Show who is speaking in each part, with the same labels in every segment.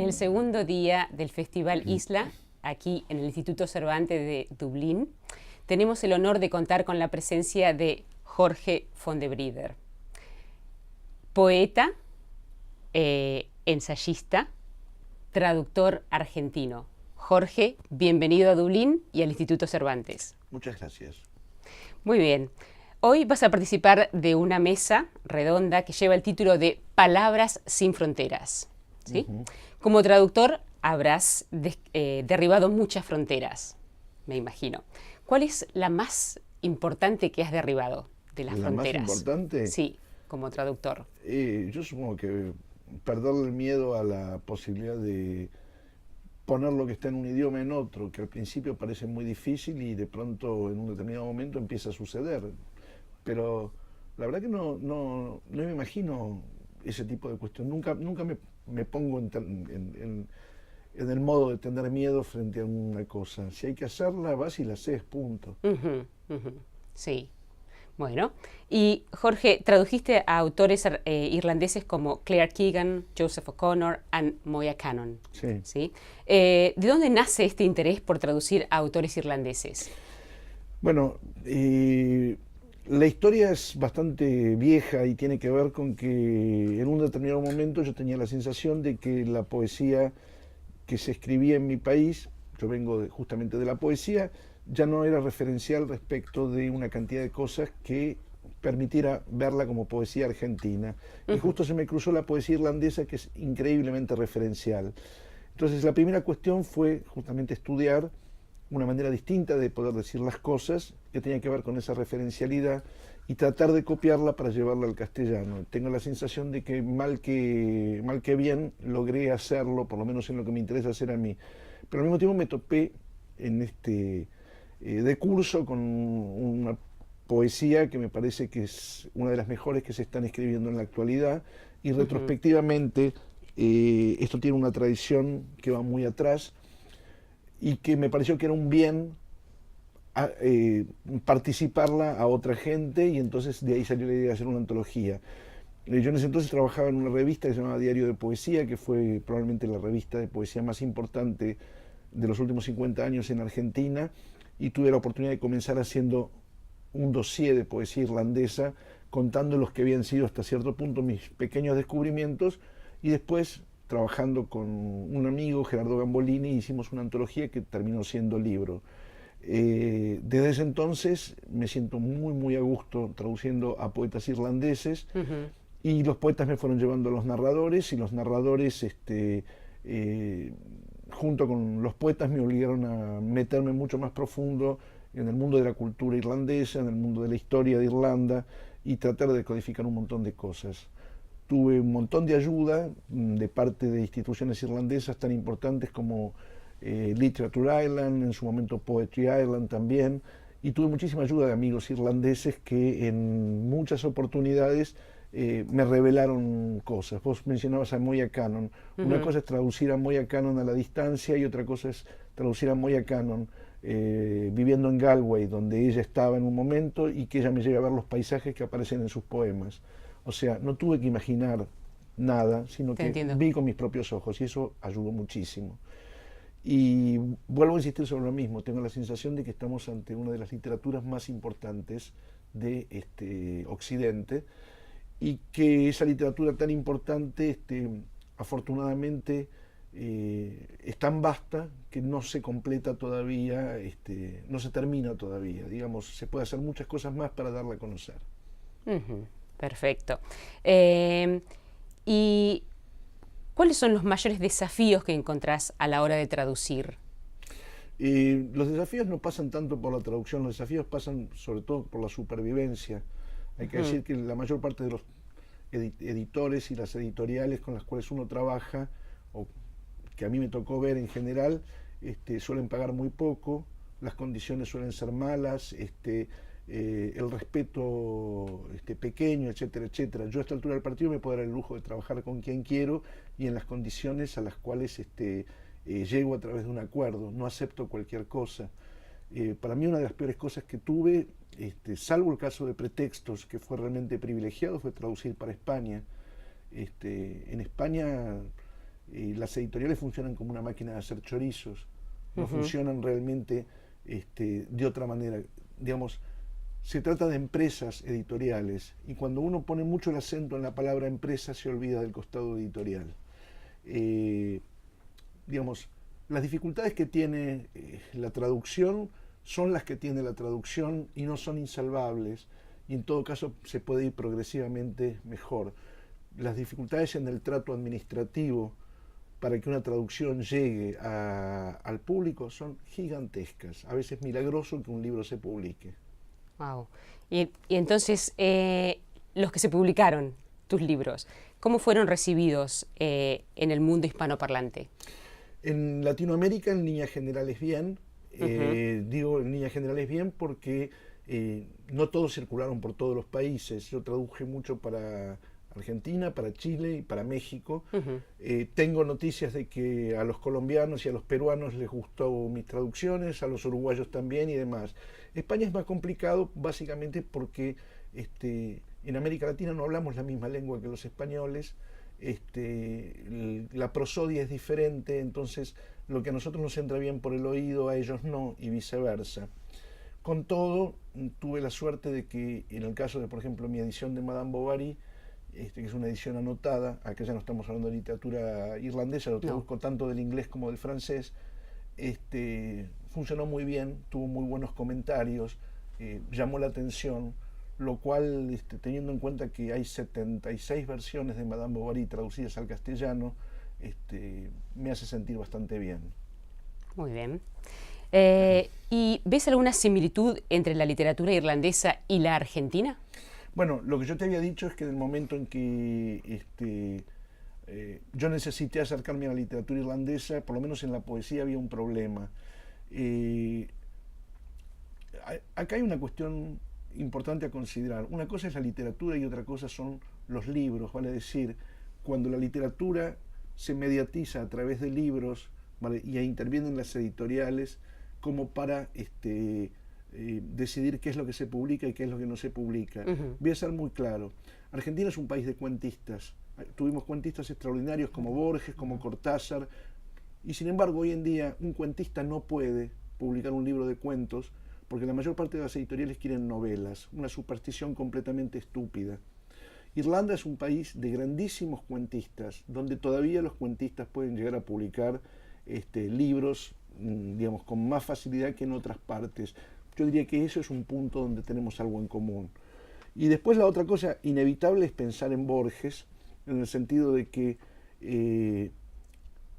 Speaker 1: el segundo día del Festival Isla, aquí en el Instituto Cervantes de Dublín, tenemos el honor de contar con la presencia de Jorge Fondebrieder, poeta, ensayista, traductor argentino. Jorge, bienvenido a Dublín y al Instituto Cervantes.
Speaker 2: Muchas gracias.
Speaker 1: Muy bien. Hoy vas a participar de una mesa redonda que lleva el título de Palabras sin fronteras. ¿Sí? Como traductor habrás derribado muchas fronteras, me imagino. ¿Cuál es la más importante que has derribado de las fronteras?
Speaker 2: ¿La más importante?
Speaker 1: Sí, como traductor.
Speaker 2: Yo supongo que perderle el miedo a la posibilidad de poner lo que está en un idioma en otro, que al principio parece muy difícil y de pronto en un determinado momento empieza a suceder. Pero la verdad que no me imagino ese tipo de cuestión. Nunca me pongo en el modo de tener miedo frente a una cosa. Si hay que hacerla, vas y la haces, punto.
Speaker 1: Sí. Bueno, y Jorge, tradujiste a autores irlandeses como Claire Keegan, Joseph O'Connor y Moya Cannon.
Speaker 2: Sí.
Speaker 1: ¿Sí? ¿De dónde nace este interés por traducir a autores irlandeses?
Speaker 2: Bueno, la historia es bastante vieja y tiene que ver con que en un determinado momento yo tenía la sensación de que la poesía que se escribía en mi país, yo vengo justamente de la poesía, ya no era referencial respecto de una cantidad de cosas que permitiera verla como poesía argentina. Y justo se me cruzó la poesía irlandesa, que es increíblemente referencial. Entonces la primera cuestión fue justamente estudiar una manera distinta de poder decir las cosas que tenía que ver con esa referencialidad y tratar de copiarla para llevarla al castellano. Tengo la sensación de que mal que bien logré hacerlo, por lo menos en lo que me interesa hacer a mí. Pero al mismo tiempo me topé en este de curso con una poesía que me parece que es una de las mejores que se están escribiendo en la actualidad y retrospectivamente esto tiene una tradición que va muy atrás y que me pareció que era un bien participarla a otra gente y entonces de ahí salió la idea de hacer una antología. Yo en ese entonces trabajaba en una revista que se llamaba Diario de Poesía, que fue probablemente la revista de poesía más importante de los últimos 50 años en Argentina, y tuve la oportunidad de comenzar haciendo un dossier de poesía irlandesa, contando los que habían sido hasta cierto punto mis pequeños descubrimientos, y después trabajando con un amigo, Gerardo Gambolini, hicimos una antología que terminó siendo libro. Desde ese entonces me siento muy a gusto traduciendo a poetas irlandeses y los poetas me fueron llevando a los narradores y los narradores junto con los poetas me obligaron a meterme mucho más profundo en el mundo de la cultura irlandesa, en el mundo de la historia de Irlanda y tratar de decodificar un montón de cosas. Tuve un montón de ayuda de parte de instituciones irlandesas tan importantes como Literature Ireland, en su momento Poetry Ireland también, y tuve muchísima ayuda de amigos irlandeses que en muchas oportunidades me revelaron cosas. Vos mencionabas a Moya Cannon. Una cosa es traducir a Moya Cannon a la distancia y otra cosa es traducir a Moya Cannon viviendo en Galway, donde ella estaba en un momento y que ella me lleve a ver los paisajes que aparecen en sus poemas. O sea, no tuve que imaginar nada, sino que vi con mis propios ojos y eso ayudó muchísimo. Y vuelvo a insistir sobre lo mismo, tengo la sensación de que estamos ante una de las literaturas más importantes de Occidente y que esa literatura tan importante, afortunadamente, es tan vasta que no se completa todavía, no se termina todavía. Digamos, se puede hacer muchas cosas más para darla a conocer.
Speaker 1: Perfecto. ¿Y cuáles son los mayores desafíos que encontrás a la hora de traducir?
Speaker 2: Los desafíos no pasan tanto por la traducción, los desafíos pasan sobre todo por la supervivencia. Hay que decir que la mayor parte de los editores y las editoriales con las cuales uno trabaja, o que a mí me tocó ver en general, suelen pagar muy poco, las condiciones suelen ser malas, el respeto pequeño, etcétera, etcétera. Yo a esta altura del partido me puedo dar el lujo de trabajar con quien quiero y en las condiciones a las cuales llego a través de un acuerdo, no acepto cualquier cosa. Para mí una de las peores cosas que tuve, salvo el caso de Pretextos, que fue realmente privilegiado, fue traducir para España. En España las editoriales funcionan como una máquina de hacer chorizos, no funcionan realmente de otra manera. Digamos, se trata de empresas editoriales y cuando uno pone mucho el acento en la palabra empresa se olvida del costado editorial. Digamos, las dificultades que tiene la traducción son las que tiene la traducción y no son insalvables, y en todo caso se puede ir progresivamente mejor. Las dificultades en el trato administrativo para que una traducción llegue al público son gigantescas. A veces es milagroso que un libro se publique.
Speaker 1: Wow. Y entonces, los que se publicaron, tus libros, ¿cómo fueron recibidos en el mundo hispanoparlante?
Speaker 2: En Latinoamérica, en líneas generales, bien. Digo en líneas generales bien porque no todos circularon por todos los países. Yo traduje mucho para Argentina, para Chile y para México. Tengo noticias de que a los colombianos y a los peruanos les gustó mis traducciones, a los uruguayos también y demás. España es más complicado básicamente porque en América Latina no hablamos la misma lengua que los españoles. La prosodia es diferente, entonces lo que a nosotros nos entra bien por el oído, a ellos no, y viceversa. Con todo, tuve la suerte de que en el caso de, por ejemplo, mi edición de Madame Bovary, que es una edición anotada, acá ya no estamos hablando de literatura irlandesa, lo traduzco tanto del inglés como del francés, funcionó muy bien, tuvo muy buenos comentarios, llamó la atención, lo cual, teniendo en cuenta que hay 76 versiones de Madame Bovary traducidas al castellano, me hace sentir bastante bien.
Speaker 1: Muy bien. ¿Y ves alguna similitud entre la literatura irlandesa y la argentina?
Speaker 2: Bueno, lo que yo te había dicho es que en el momento en que yo necesité acercarme a la literatura irlandesa, por lo menos en la poesía había un problema. Acá hay una cuestión importante a considerar. Una cosa es la literatura y otra cosa son los libros, vale decir, cuando la literatura se mediatiza a través de libros, ¿vale? Y intervienen las editoriales como para decidir qué es lo que se publica y qué es lo que no se publica. Voy a ser muy claro. Argentina es un país de cuentistas. Tuvimos cuentistas extraordinarios como Borges, como Cortázar, y sin embargo hoy en día un cuentista no puede publicar un libro de cuentos porque la mayor parte de las editoriales quieren novelas, una superstición completamente estúpida. Irlanda es un país de grandísimos cuentistas, donde todavía los cuentistas pueden llegar a publicar libros, digamos, con más facilidad que en otras partes. Yo diría que eso es un punto donde tenemos algo en común. Y después la otra cosa inevitable es pensar en Borges, en el sentido de que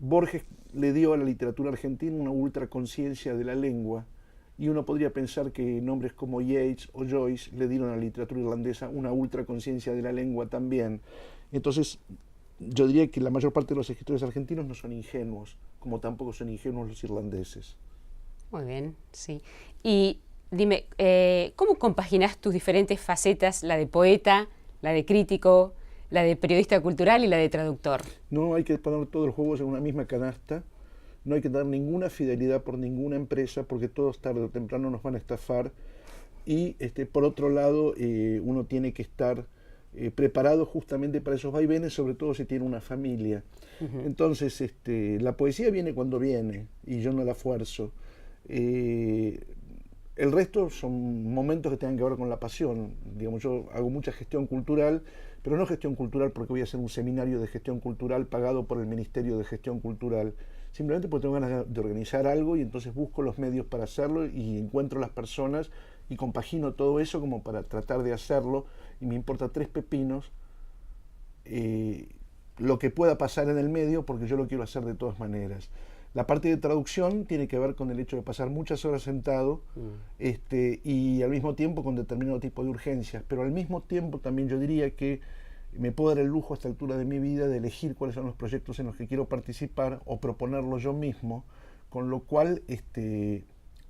Speaker 2: Borges le dio a la literatura argentina una ultraconciencia de la lengua, y uno podría pensar que nombres como Yeats o Joyce le dieron a la literatura irlandesa una ultraconciencia de la lengua también. Entonces, yo diría que la mayor parte de los escritores argentinos no son ingenuos, como tampoco son ingenuos los irlandeses.
Speaker 1: Muy bien, sí. Y dime, ¿cómo compaginas tus diferentes facetas, la de poeta, la de crítico, la de periodista cultural y la de traductor?
Speaker 2: No hay que poner todos los huevos en una misma canasta, no hay que dar ninguna fidelidad por ninguna empresa porque todos tarde o temprano nos van a estafar, y por otro lado uno tiene que estar preparado justamente para esos vaivenes, sobre todo si tiene una familia. Entonces la poesía viene cuando viene y yo no la fuerzo. El resto son momentos que tengan que ver con la pasión. Digamos, yo hago mucha gestión cultural, pero no gestión cultural porque voy a hacer un seminario de gestión cultural pagado por el Ministerio de Gestión Cultural, simplemente porque tengo ganas de organizar algo y entonces busco los medios para hacerlo y encuentro las personas y compagino todo eso como para tratar de hacerlo, y me importa tres pepinos lo que pueda pasar en el medio porque yo lo quiero hacer de todas maneras. La parte de traducción tiene que ver con el hecho de pasar muchas horas sentado y al mismo tiempo con determinado tipo de urgencias, pero al mismo tiempo también yo diría que me puedo dar el lujo a esta altura de mi vida de elegir cuáles son los proyectos en los que quiero participar o proponerlos yo mismo, con lo cual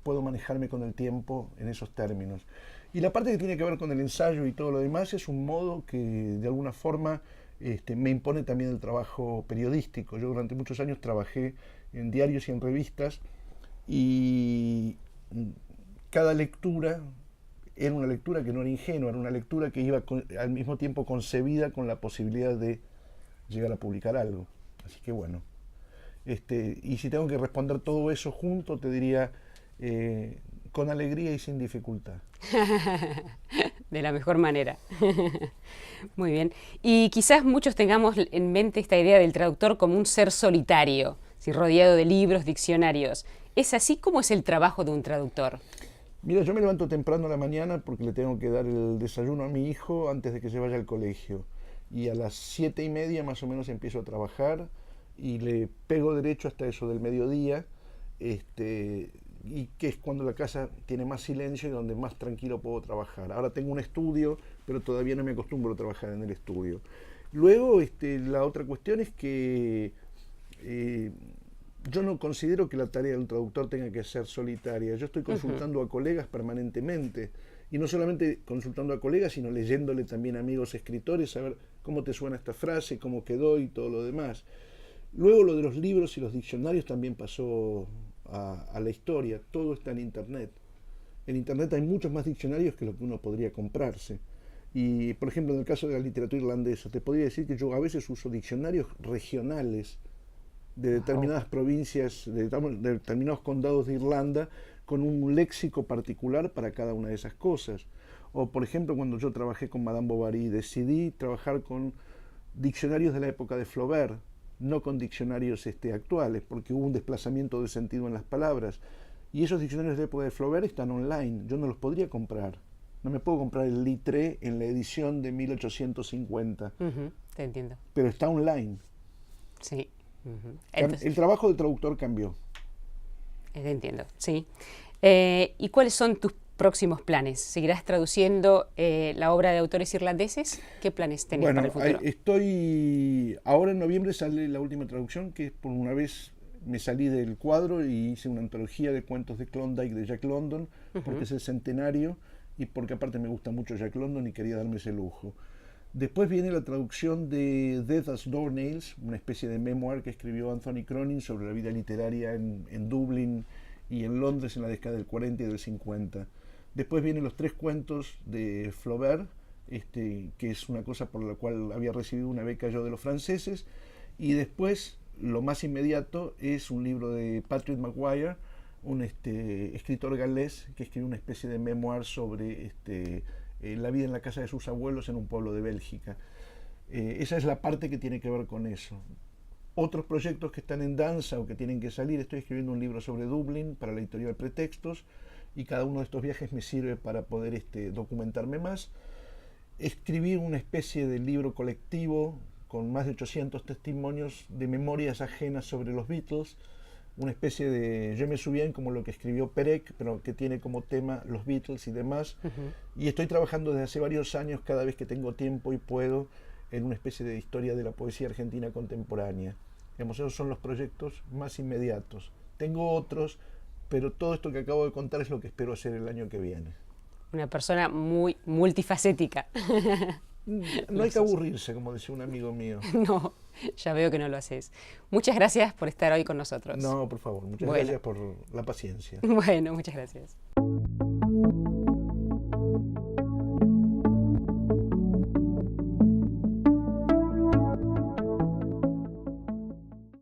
Speaker 2: puedo manejarme con el tiempo en esos términos. Y la parte que tiene que ver con el ensayo y todo lo demás es un modo que de alguna forma me impone también el trabajo periodístico. Yo durante muchos años trabajé en diarios y en revistas y cada lectura era una lectura que no era ingenua, era una lectura que iba al mismo tiempo concebida con la posibilidad de llegar a publicar algo. Así que bueno. Y si tengo que responder todo eso junto, te diría con alegría y sin dificultad.
Speaker 1: De la mejor manera. Muy bien. Y quizás muchos tengamos en mente esta idea del traductor como un ser solitario, ¿sí? Rodeado de libros, diccionarios. ¿Es así como es el trabajo de un traductor?
Speaker 2: Mira, yo me levanto temprano a la mañana porque le tengo que dar el desayuno a mi hijo antes de que se vaya al colegio. Y a las 7:30 más o menos empiezo a trabajar y le pego derecho hasta eso del mediodía, y que es cuando la casa tiene más silencio y donde más tranquilo puedo trabajar. Ahora tengo un estudio, pero todavía no me acostumbro a trabajar en el estudio. Luego, la otra cuestión es que yo no considero que la tarea del traductor tenga que ser solitaria. Yo estoy consultando a colegas permanentemente. Y no solamente consultando a colegas, sino leyéndole también a amigos escritores, a ver cómo te suena esta frase, cómo quedó y todo lo demás. Luego lo de los libros y los diccionarios también pasó a la historia. Todo está en Internet. En Internet hay muchos más diccionarios que lo que uno podría comprarse. Y, por ejemplo, en el caso de la literatura irlandesa, te podría decir que yo a veces uso diccionarios regionales de determinadas provincias, de determinados condados de Irlanda, con un léxico particular para cada una de esas cosas. O, por ejemplo, cuando yo trabajé con Madame Bovary, decidí trabajar con diccionarios de la época de Flaubert, no con diccionarios actuales, porque hubo un desplazamiento de sentido en las palabras. Y esos diccionarios de la época de Flaubert están online, yo no los podría comprar. No me puedo comprar el Littré en la edición de 1850.
Speaker 1: Te entiendo.
Speaker 2: Pero está online.
Speaker 1: Sí.
Speaker 2: Entonces, el trabajo del traductor cambió.
Speaker 1: Te entiendo, sí. ¿Y cuáles son tus próximos planes? ¿Seguirás traduciendo la obra de autores irlandeses? ¿Qué planes tenés para el futuro?
Speaker 2: Ahora en noviembre sale la última traducción, que es por una vez me salí del cuadro y hice una antología de cuentos de Klondike de Jack London, porque es el centenario y porque aparte me gusta mucho Jack London y quería darme ese lujo. Después viene la traducción de Death as Doornails, una especie de memoir que escribió Anthony Cronin sobre la vida literaria en Dublín y en Londres en la década del 40 y del 50. Después vienen los 3 cuentos de Flaubert, que es una cosa por la cual había recibido una beca yo de los franceses. Y después, lo más inmediato, es un libro de Patrick Maguire, un escritor galés que escribió una especie de memoir sobre la vida en la casa de sus abuelos en un pueblo de Bélgica. Esa es la parte que tiene que ver con eso. Otros proyectos que están en danza o que tienen que salir, estoy escribiendo un libro sobre Dublín para la editorial Pretextos y cada uno de estos viajes me sirve para poder documentarme más. Escribí una especie de libro colectivo con más de 800 testimonios de memorias ajenas sobre los Beatles, una especie de Je me souviens, como lo que escribió Perec, pero que tiene como tema los Beatles y demás. Y estoy trabajando desde hace varios años, cada vez que tengo tiempo y puedo, en una especie de historia de la poesía argentina contemporánea. Digamos, esos son los proyectos más inmediatos. Tengo otros, pero todo esto que acabo de contar es lo que espero hacer el año que viene.
Speaker 1: Una persona muy multifacética.
Speaker 2: No hay que aburrirse, como decía un amigo mío.
Speaker 1: No, ya veo que no lo haces. Muchas gracias por estar hoy con nosotros.
Speaker 2: No, por favor, muchas gracias por la paciencia.
Speaker 1: Bueno, muchas gracias.